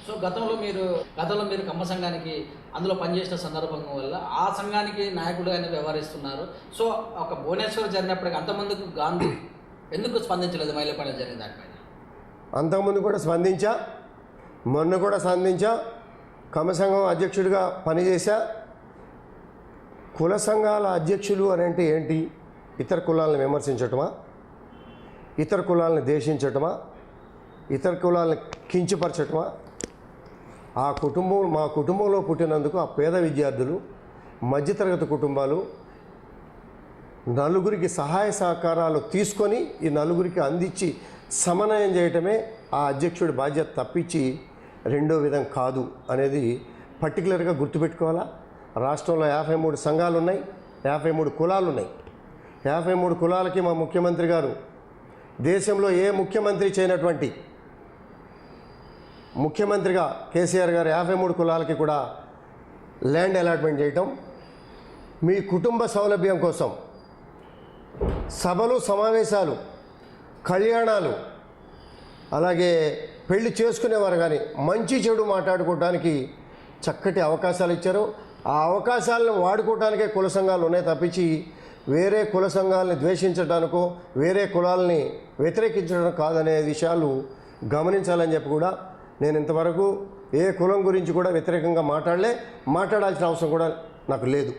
So గతంలో మీరు కమ్మ సంఘానికి అందులో పనిచేసిన సందర్భం వల్ల ఆ సంఘానికి నాయకుడుగానే వ్యవహరిస్తున్నారు. సో ఒక భువనేశ్వర్ జరిగినప్పటికీ అంతమందికి గాంధీ ఎందుకు స్పందించలేదు మైలపల్లి జరిగిన దానిపైన? అంతకుముందు కూడా స్పందించా, మొన్న కూడా స్పందించా, కమ్మ సంఘం అధ్యక్షుడిగా పనిచేశా. కుల సంఘాల అధ్యక్షులు అని అంటే ఏంటి? ఇతర కులాలను విమర్శించటమా, ఇతర కులాలను ద్వేషించటమా, ఇతర కులాలను కించపరచటమా? మా కుటుంబంలో పుట్టినందుకు ఆ పేద విద్యార్థులు, మధ్యతరగతి కుటుంబాలు నలుగురికి సహాయ సహకారాలు తీసుకొని ఈ నలుగురికి అందించి సమన్వయం చేయటమే ఆ అధ్యక్షుడి బాధ్యత తప్పించి రెండో విధం కాదు అనేది పర్టికులర్గా గుర్తుపెట్టుకోవాలా. రాష్ట్రంలో 53 సంఘాలు ఉన్నాయి, 53 కులాలు ఉన్నాయి. 53 కులాలకి మా ముఖ్యమంత్రి గారు దేశంలో ఏ ముఖ్యమంత్రి చేయనటువంటి ముఖ్యమంత్రిగా కేసీఆర్ గారు 53 కులాలకి కూడా ల్యాండ్ అలాట్మెంట్ చేయటం, మీ కుటుంబ సౌలభ్యం కోసం సభలు, సమావేశాలు, కళ్యాణాలు, అలాగే పెళ్లి చేసుకునేవారు కానీ మంచి చెడు మాట్లాడుకోవడానికి చక్కటి అవకాశాలు ఇచ్చారు. ఆ అవకాశాలను వాడుకోవడానికే కుల సంఘాలు ఉన్నాయి తప్పించి వేరే కుల సంఘాలని ద్వేషించడానికో వేరే కులాలని వ్యతిరేకించడం కాదనే విషయాలు గమనించాలని చెప్పి కూడా నేను ఇంతవరకు ఏ కులం గురించి కూడా వ్యతిరేకంగా మాట్లాడాల్సిన అవసరం కూడా నాకు లేదు.